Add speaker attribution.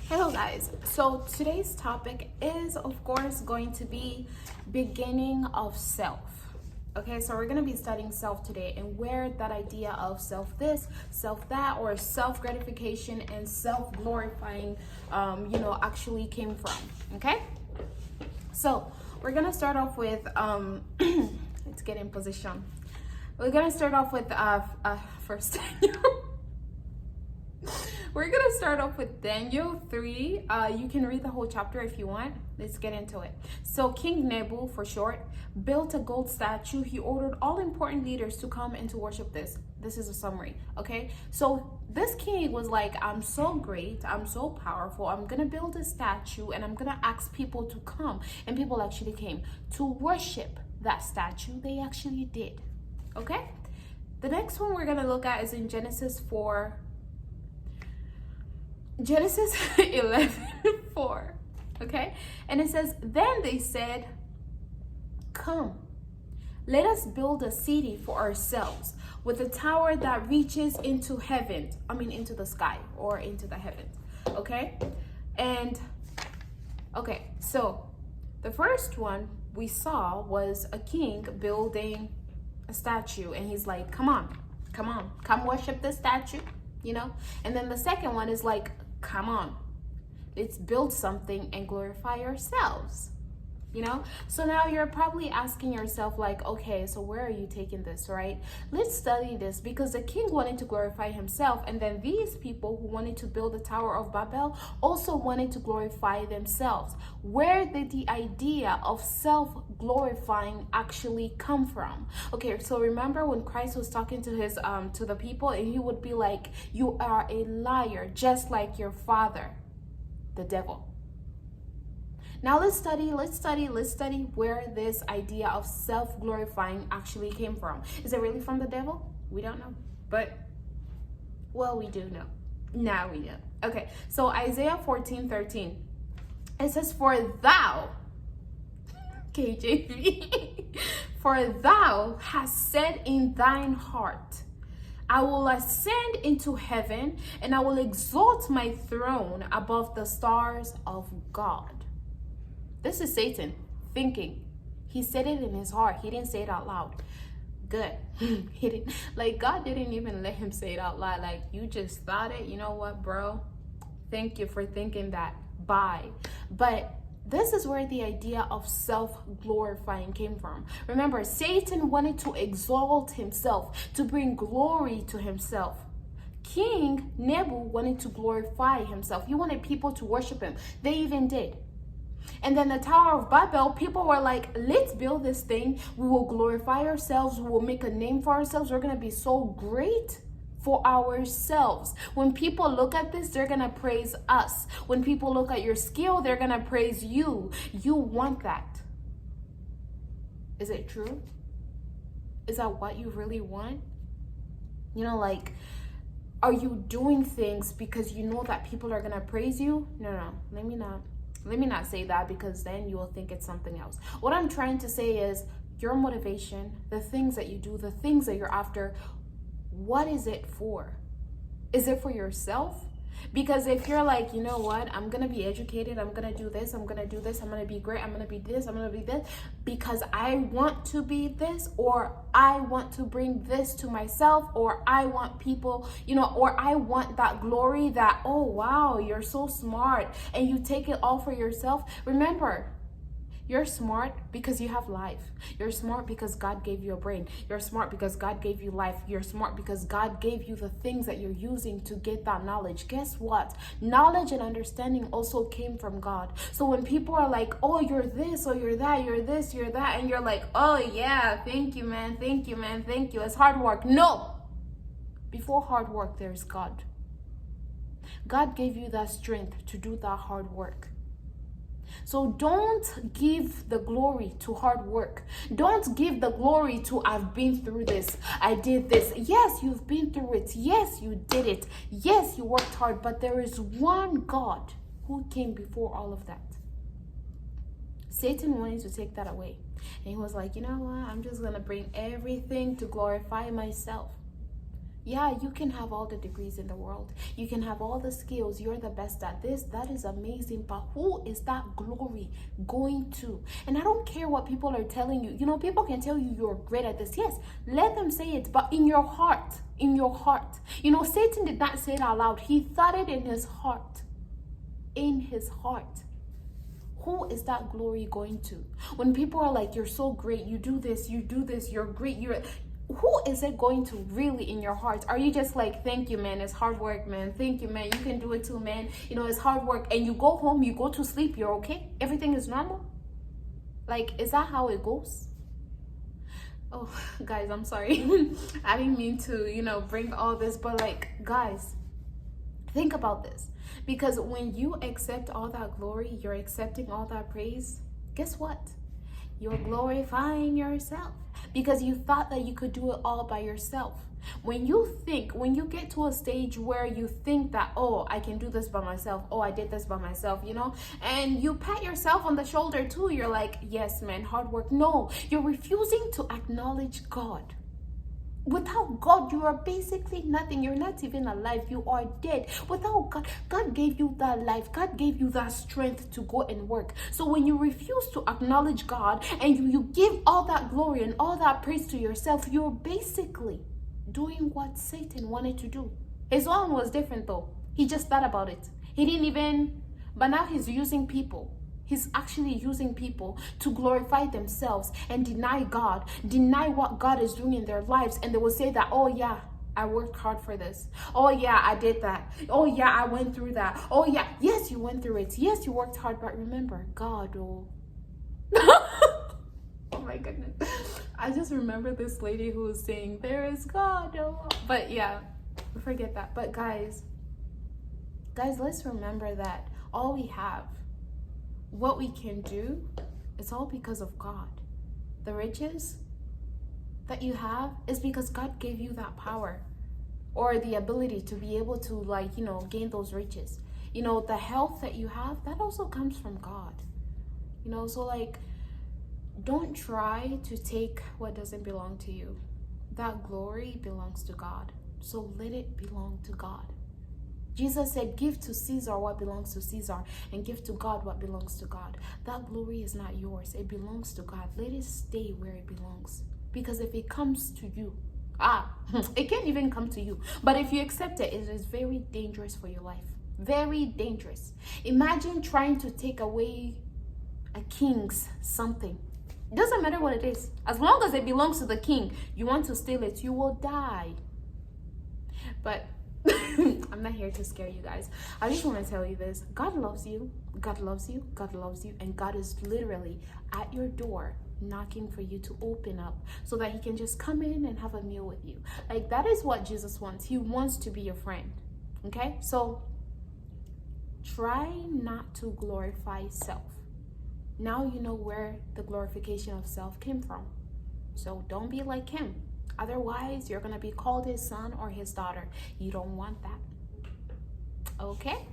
Speaker 1: Hello guys, so today's topic is of course going to be beginning of self. Okay, so we're going to be studying self today and where that idea of self this, self that, or self gratification and self glorifying actually came from. Okay, so we're going to start off with let's get in position. We're going to start off with first We're going to start off with Daniel 3. You can read the whole chapter if you want. Let's get into it. So King Nebu, for short, built a gold statue. He ordered all important leaders to come and to worship this. This is a summary, okay? So this king was like, I'm so great. I'm so powerful. I'm going to build a statue and I'm going to ask people to come. And people actually came to worship that statue. They actually did, okay? The next one we're going to look at is in Genesis 11:4, okay? And it says, then they said, come, let us build a city for ourselves with a tower that reaches into heaven. Into the sky or into the heavens, okay? And, okay, so the first one we saw was a king building a statue. And he's like, come worship this statue, And then the second one is like, come on, let's build something and glorify ourselves, So now you're probably asking yourself like, okay, so where are you taking this, right? Let's study this, because the king wanted to glorify himself, and then these people who wanted to build the Tower of Babel also wanted to glorify themselves. Where did the idea of self-glorifying actually come from? Okay, so remember when Christ was talking to his to the people, and he would be like, you are a liar just like your father, the devil. Now let's study where this idea of self-glorifying actually came from. Is it really from the devil? We don't know. But, well, we do know. Now we know. Okay, so Isaiah 14:13. It says, for thou, KJV, for thou hast said in thine heart, I will ascend into heaven, and I will exalt my throne above the stars of God. This is Satan thinking. He said it in his heart. He didn't say it out loud. Good. He didn't, God didn't even let him say it out loud. You just thought it. You know what, bro? Thank you for thinking that. Bye. But this is where the idea of self-glorifying came from. Remember, Satan wanted to exalt himself, to bring glory to himself. King Nebu wanted to glorify himself. He wanted people to worship him. They even did. And then the Tower of Babel, people were like, let's build this thing. We will glorify ourselves. We will make a name for ourselves. We're going to be so great for ourselves. When people look at this, they're going to praise us. When people look at your skill, they're going to praise you. You want that. Is it true? Is that what you really want? Are you doing things because you know that people are going to praise you? No, let me not say that, because then you will think it's something else. What I'm trying to say is your motivation, the things that you do, the things that you're after, what is it for? Is it for yourself? Because if you're like, you know what, I'm going to be educated, I'm going to do this, I'm going to do this, I'm going to be great, I'm going to be this, I'm going to be this, because I want to be this, or I want to bring this to myself, or I want people, or I want that glory that, oh, wow, you're so smart, and you take it all for yourself. Remember, you're smart because you have life. You're smart because God gave you a brain. You're smart because God gave you life. You're smart because God gave you the things that you're using to get that knowledge. Guess what? Knowledge and understanding also came from God. So when people are like, oh, you're this, or you're that, you're this, you're that, and you're like, oh yeah, thank you, man, thank you, man, thank you. It's hard work. No. Before hard work, there's God. God gave you that strength to do that hard work. So don't give the glory to hard work. Don't give the glory to I've been through this. I did this. Yes, you've been through it. Yes, you did it. Yes, you worked hard. But there is one God who came before all of that. Satan wanted to take that away. And he was like, you know what? I'm just going to bring everything to glorify myself. Yeah, you can have all the degrees in the world. You can have all the skills. You're the best at this. That is amazing. But who is that glory going to? And I don't care what people are telling you. You know, people can tell you you're great at this. Yes, let them say it. But in your heart, in your heart. You know, Satan did not say it out loud. He thought it in his heart. In his heart. Who is that glory going to? When people are like, you're so great, you do this, you're great, who is it going to really in your heart? Are you just like, thank you, man, it's hard work, man, thank you, man, you can do it too, man, you know, it's hard work, and you go home, you go to sleep, you're okay, everything is normal? Like, is that how it goes? Oh, guys, I'm sorry. I didn't mean to, you know, bring all this, but like, guys, think about this. Because when you accept all that glory, you're accepting all that praise, guess what? You're glorifying yourself because you thought that you could do it all by yourself. When you get to a stage where you think that, oh, I can do this by myself, oh, I did this by myself, you know, and you pat yourself on the shoulder too, you're like, yes, man, hard work. No, you're refusing to acknowledge God. Without God, you are basically nothing. You're not even alive. You are dead. Without God, God gave you that life. God gave you that strength to go and work. So when you refuse to acknowledge God and you give all that glory and all that praise to yourself, you're basically doing what Satan wanted to do. His own was different though. He just thought about it. He didn't even, but now he's using people. He's actually using people to glorify themselves and deny God, deny what God is doing in their lives. And they will say that, oh yeah, I worked hard for this. Oh yeah, I did that. Oh yeah, I went through that. Oh yeah, yes, you went through it. Yes, you worked hard, but remember, God, oh. Oh my goodness. I just remember this lady who was saying, there is God, oh. But yeah, forget that. But guys, let's remember that all we have, what we can do, it's all because of God. The riches that you have is because God gave you that power or the ability to be able to, like, you know, gain those riches. You know, the health that you have, that also comes from God. You know, so like, don't try to take what doesn't belong to you. That glory belongs to God. So let it belong to God. Jesus said, give to Caesar what belongs to Caesar and give to God what belongs to God. That glory is not yours. It belongs to God. Let it stay where it belongs. Because if it comes to you, it can't even come to you. But if you accept it, it is very dangerous for your life. Very dangerous. Imagine trying to take away a king's something. It doesn't matter what it is. As long as it belongs to the king, you want to steal it, you will die. But I'm not here to scare you guys. I just want to tell you this. God loves you. God loves you. God loves you. And God is literally at your door knocking for you to open up so that he can just come in and have a meal with you. Like, that is what Jesus wants. He wants to be your friend. Okay? So try not to glorify self. Now you know where the glorification of self came from. So don't be like him. Otherwise, you're going to be called his son or his daughter. You don't want that. Okay?